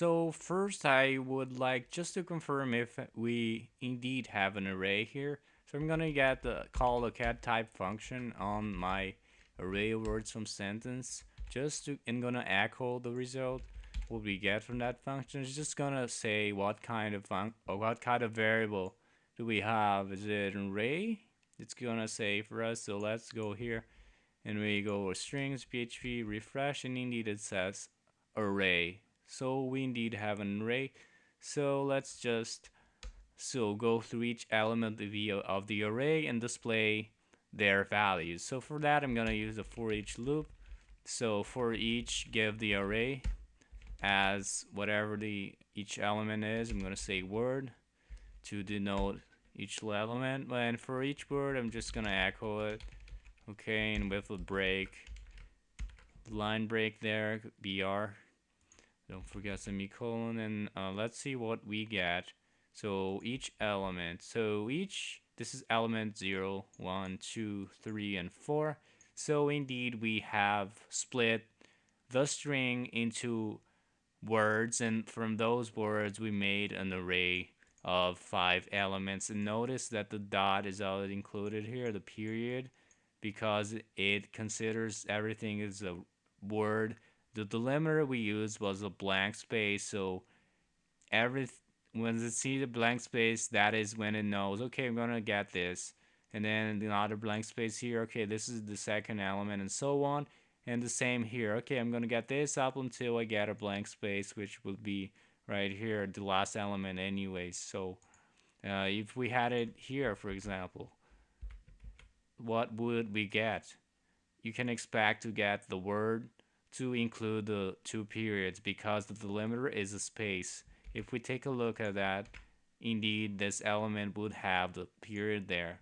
So first I would like just to confirm if we indeed have an array here. So I'm gonna get the call the cat type function on my array of words from sentence just to and gonna echo the result what we get from that function. It's just gonna say what kind of what kind of variable do we have. Is it an array? It's gonna say for us. So let's go here and we go with strings, PHP, refresh, and indeed it says array. So we indeed have an array. So let's just go through each element of the array and display their values. So for that, I'm gonna use a for each loop. So for each, give the array as whatever the each element is. I'm gonna say word to denote each element, and for each word, I'm just gonna echo it. Okay, and with a break, line break there, br. Don't forget semicolon, and let's see what we get. So each element, this is element 0, 1, 2, 3, and 4. So indeed, we have split the string into words, and from those words, we made an array of 5 elements. And notice that the dot is already included here, the period, because it considers everything as a word. The delimiter we used was a blank space, so every when it sees a blank space, that is when it knows, okay, I'm gonna get this. And then another blank space here, okay, this is the second element, and so on. And the same here, okay, I'm gonna get this up until I get a blank space, which will be right here, the last element anyways. So if we had it here, for example, what would we get? You can expect to get the word to include the two periods because the delimiter is a space. If we take a look at that, indeed this element would have the period there.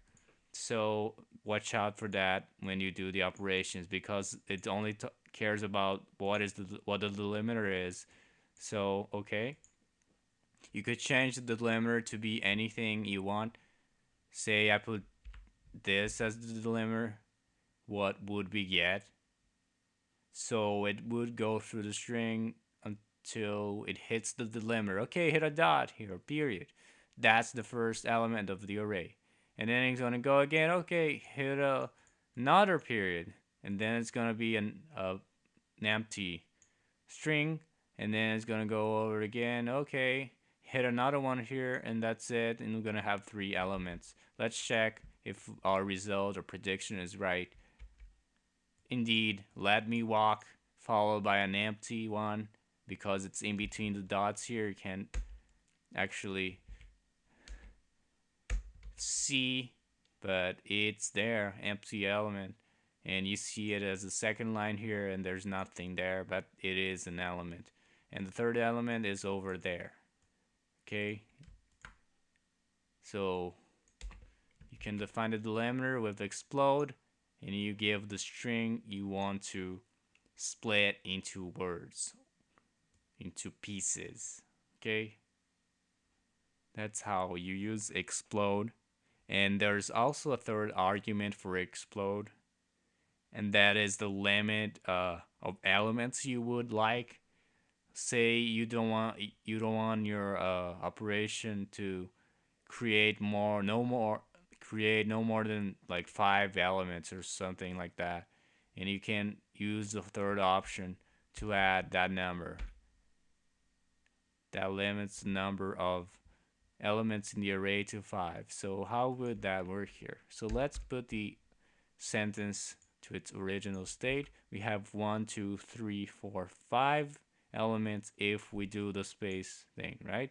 So watch out for that when you do the operations because it only cares about what the delimiter is. So okay, you could change the delimiter to be anything you want. Say I put this as the delimiter, what would we get? So it would go through the string until it hits the delimiter. Okay, hit a dot here, period. That's the first element of the array. And then it's gonna go again, okay, hit another period. And then it's gonna be an empty string. And then it's gonna go over again, okay, hit another one here, and that's it. And we're gonna have 3 elements. Let's check if our result or prediction is right. Indeed, let me walk followed by an empty one because it's in between the dots here. You can't actually see, but it's there, empty element. And you see it as a second line here, and there's nothing there, but it is an element. And the third element is over there. Okay, so you can define the delimiter with explode, and you give the string you want to split into words, into pieces. Okay, that's how you use explode. And there's also a third argument for explode, and that is the limit of elements you would like. Say you don't want your operation to create create no more than like 5 elements or something like that, and you can use the third option to add that number that limits the number of elements in the array to 5. So how would that work here? So let's put the sentence to its original state. We have 1, 2, 3, 4, 5 elements if we do the space thing, right?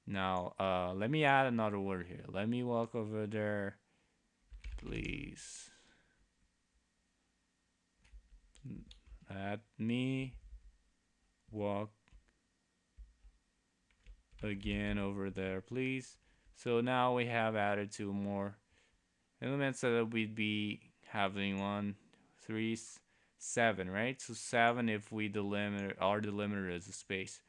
Now, let me add another word here. Let me walk over there, please. Let me walk again over there, please. So now we have added 2 more elements that we'd be having 1, 3, 7, right? So 7 if we delimiter, our delimiter is a space.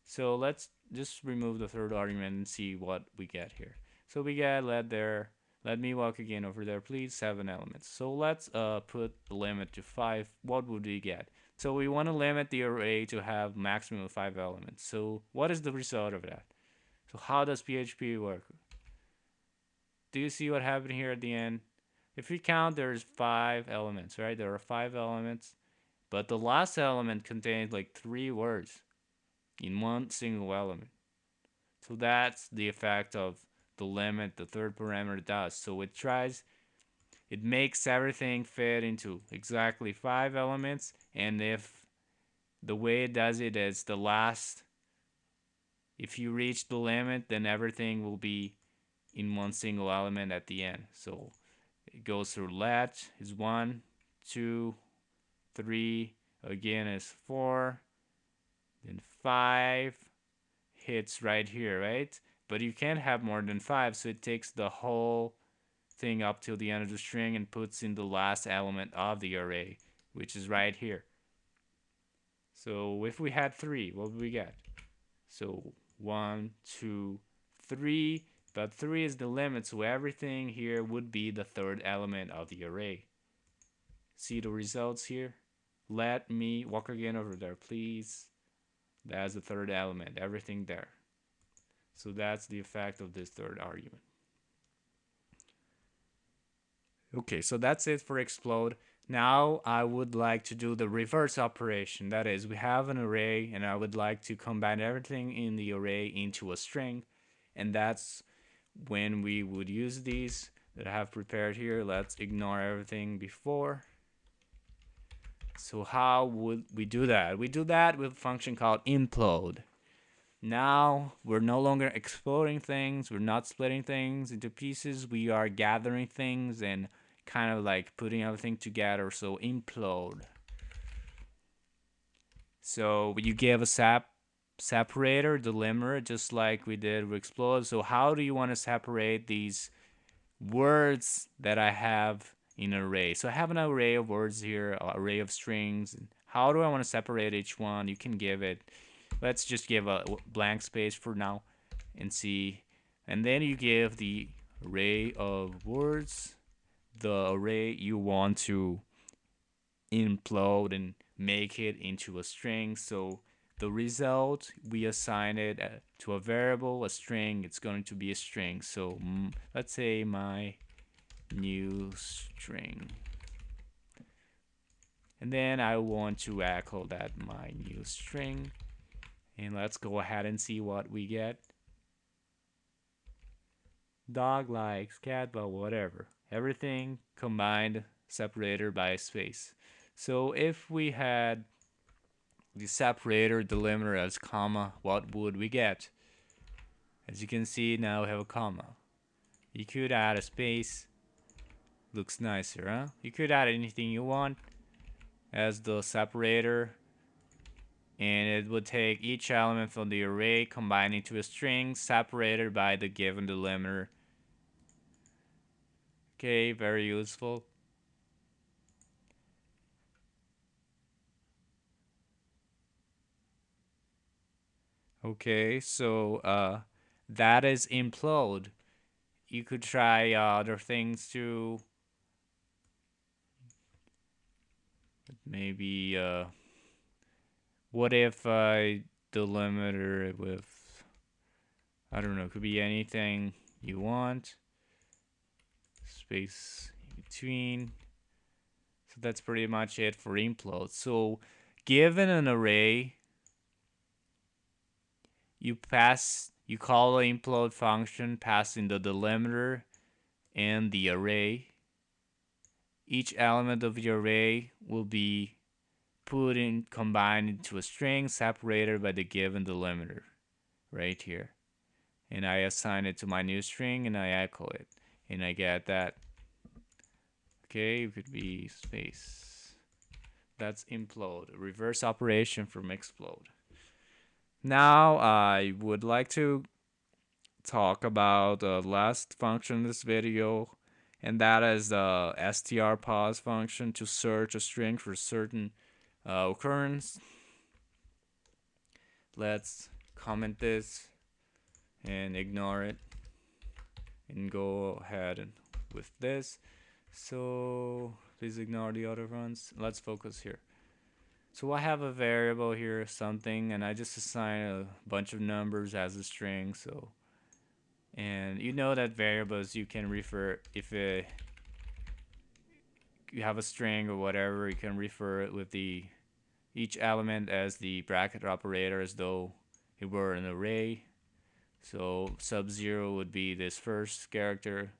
So let's just remove the third argument and see what we get here. So we get let me walk again over there, please, 7 elements. So let's put the limit to 5. What would we get? So we want to limit the array to have maximum of 5 elements. So what is the result of that? So how does PHP work? Do you see what happened here at the end? If we count, there's 5 elements, right? There are 5 elements, but the last element contains like 3 words in one single element. So that's the effect of the limit the third parameter does. So it makes everything fit into exactly 5 elements, and if the way it does it is if you reach the limit, then everything will be in one single element at the end. So it goes through let is 1, 2, 3, again is 4, then 5 hits right here, right? But you can't have more than 5, so it takes the whole thing up till the end of the string and puts in the last element of the array, which is right here. So if we had 3, what would we get? So 1, 2, 3, but 3 is the limit, so everything here would be the third element of the array. See the results here? Let me walk again over there, please. That's the third element, everything there. So that's the effect of this third argument. Okay, so that's it for explode. Now I would like to do the reverse operation. That is, we have an array and I would like to combine everything in the array into a string. And that's when we would use these that I have prepared here. Let's ignore everything before. So how would we do that? We do that with a function called implode. Now we're no longer exploding things, we're not splitting things into pieces, we are gathering things and kind of like putting everything together. So implode. So you give a separator, delimiter, just like we did with explode. So how do you want to separate these words that I have in an array? So I have an array of words here, an array of strings. How do I want to separate each one? You can give it, let's just give a blank space for now and see. And then you give the array of words, the array you want to implode and make it into a string. So the result, we assign it to a variable, a string, it's going to be a string. So let's say my new string. And then I want to echo that my new string. And let's go ahead and see what we get. Dog likes cat, but whatever. Everything combined, separated by a space. So if we had the separator delimiter as comma, what would we get? As you can see, now we have a comma. You could add a space. Looks nicer, huh? You could add anything you want as the separator, and it would take each element from the array, combine into a string, separated by the given delimiter. Okay, very useful. Okay, so that is implode. You could try other things too. Maybe what if I delimiter it with, I don't know, it could be anything you want. Space in between. So that's pretty much it for implode. So given an array, you call the implode function, passing the delimiter and the array. Each element of the array will be combined into a string separated by the given delimiter right here. And I assign it to my new string and I echo it. And I get that. Okay, it could be space. That's implode, a reverse operation from explode. Now I would like to talk about the last function in this video, and that is the strpause function to search a string for certain occurrence. Let's comment this and ignore it and go ahead with this. So please ignore the other ones. Let's focus here. So I have a variable here, something, and I just assign a bunch of numbers as a string. So, and you know that variables you can refer if you have a string or whatever, you can refer it with the each element as the bracket operator as though it were an array. So sub 0 would be this first character,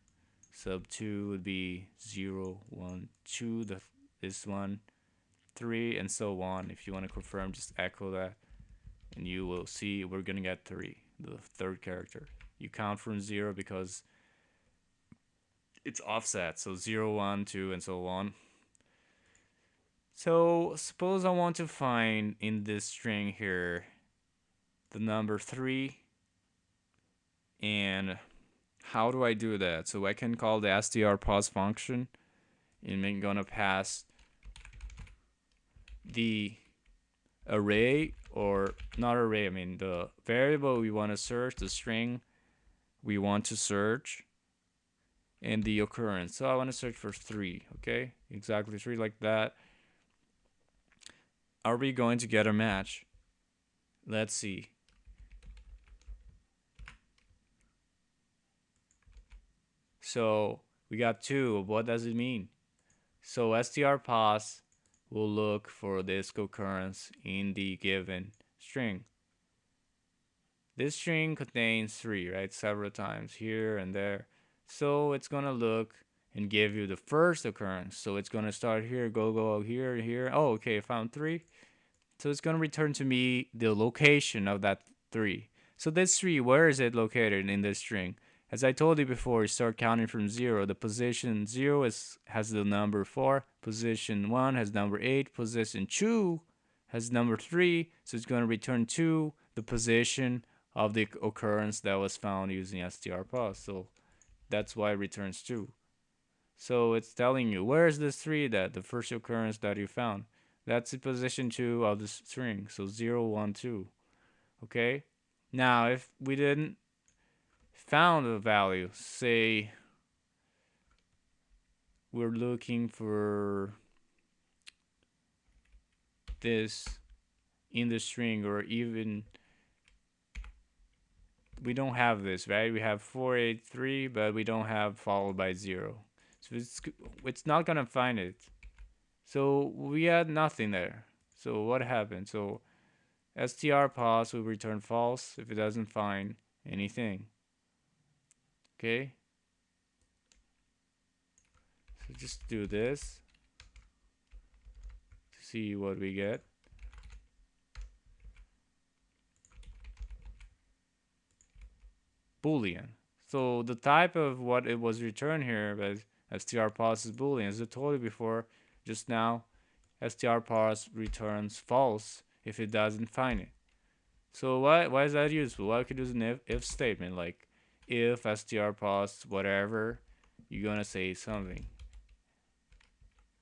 sub 2 would be 0, 1, 2, this one, 3, and so on. If you want to confirm, just echo that, and you will see we're going to get 3, the third character. You count from 0 because it's offset, so 0, 1, 2, and so on. So suppose I want to find in this string here the number 3, and how do I do that? So I can call the strpause function, and I'm gonna pass the array, or not array, I mean the variable we want to search, the string we want to search, and the occurrence. So I want to search for 3, okay? Exactly 3, like that. Are we going to get a match? Let's see. So we got 2. What does it mean? So strpause will look for this occurrence in the given string. This string contains 3, right? Several times here and there. So it's gonna look and give you the first occurrence. So it's gonna start here, go here, here. Oh, okay, I found 3. So it's gonna return to me the location of that 3. So this 3, where is it located in this string? As I told you before, you start counting from 0. The position 0 has the number 4. Position 1 has number 8. Position 2 has number 3. So it's going to return to the position of the occurrence that was found using strpause. So that's why it returns 2. So it's telling you, where is this 3, that the first occurrence that you found? That's the position 2 of the string. So 0, 1, 2. Okay? Now, if we didn't found a value, say we're looking for this in the string, or even we don't have this, right? We have 483, but we don't have followed by 0. So it's not gonna find it. So we had nothing there. So what happened? So strpause will return false if it doesn't find anything. Okay? So just do this to see what we get. Boolean. So the type of what it was returned here as strpause is Boolean. As I told you before, just now, strpause returns false if it doesn't find it. So why is that useful? Well, I could use an if statement, like if strpause whatever, you're gonna say something.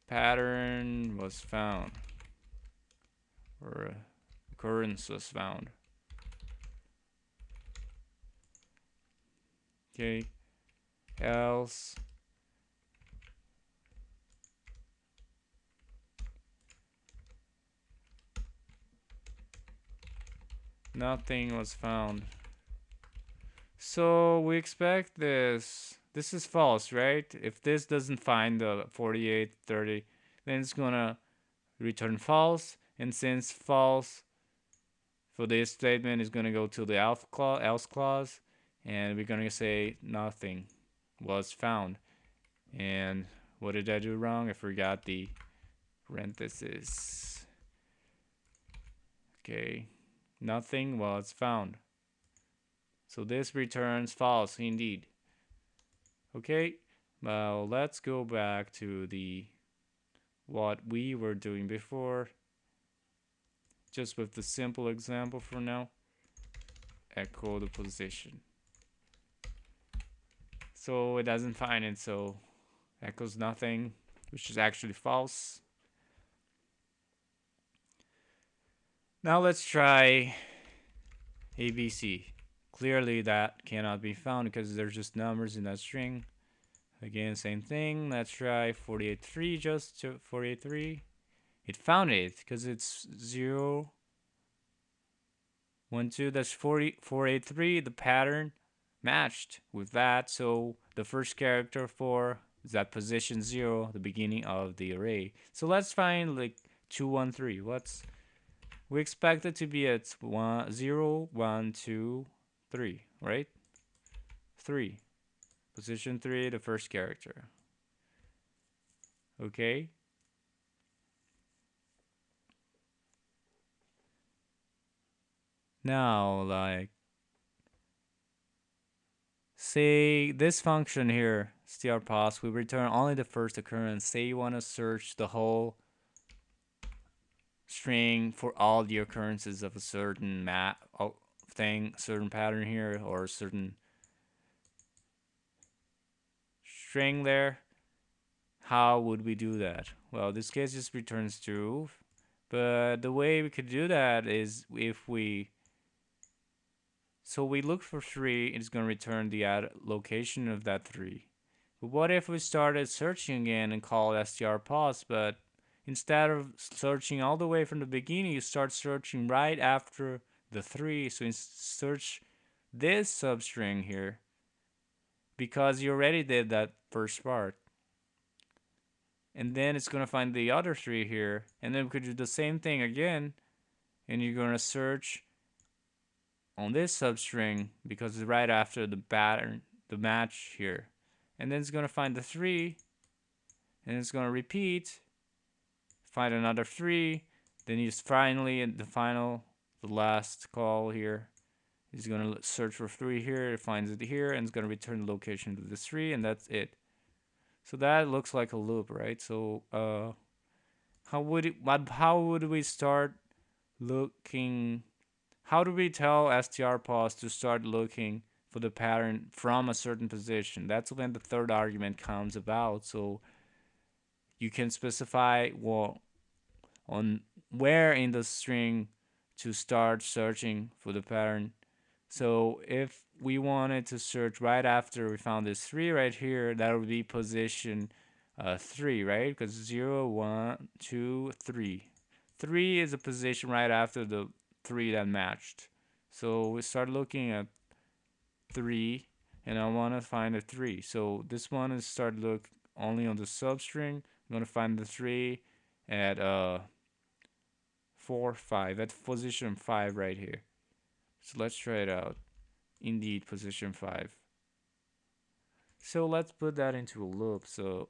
Pattern was found, or occurrence was found. Okay, else nothing was found. So we expect this. This is false, right? If this doesn't find the 48, 30, then it's gonna return false. And since false for this statement is gonna go to the else clause, and we're gonna say nothing was found. And what did I do wrong? I forgot the parenthesis. Okay, nothing was found. So this returns false indeed. Okay, well, let's go back to the what we were doing before, just with the simple example for now. Echo the position. So it doesn't find it, so echoes nothing, which is actually false. Now let's try ABC. Clearly that cannot be found because there's just numbers in that string. Again, same thing. Let's try 48.3, just to 48.3. It found it because it's 0, 1, 2. That's 483. The pattern matched with that. So the first character for is at position 0, the beginning of the array. So let's find like 2, 1, 3. We expect it to be at 0, 1, 2, 3, right? 3. Position 3, the first character. Okay. Now, like, say this function here, strpause, we return only the first occurrence. Say you want to search the whole string for all the occurrences of a certain thing, certain pattern here, or a certain string there. How would we do that? Well, this case just returns true, but the way we could do that is if we we look for 3, it's going to return the location of that 3. But what if we started searching again and call it strpause, but instead of searching all the way from the beginning, you start searching right after the 3. So search this substring here because you already did that first part. And then it's going to find the other 3 here. And then we could do the same thing again. And you're going to search on this substring because it's right after the pattern, the match here. And then it's going to find the 3. And it's going to repeat. Find another 3. Then you finally, at the last call here, he's going to search for 3 here. It finds it here. And it's going to return the location of the 3. And that's it. So that looks like a loop, right? So how would we start looking? How do we tell strpause to start looking for the pattern from a certain position? That's when the third argument comes about. So you can specify on where in the string to start searching for the pattern. So if we wanted to search right after we found this 3 right here, that would be position 3, right? Because 0, 1, 2, 3. 3 is a position right after the 3 that matched. So we start looking at 3, and I want to find a 3. So this one is start look only on the substring. I'm going to find the 3 at 4, 5. At position 5 right here. So let's try it out. Indeed, position 5. So let's put that into a loop. So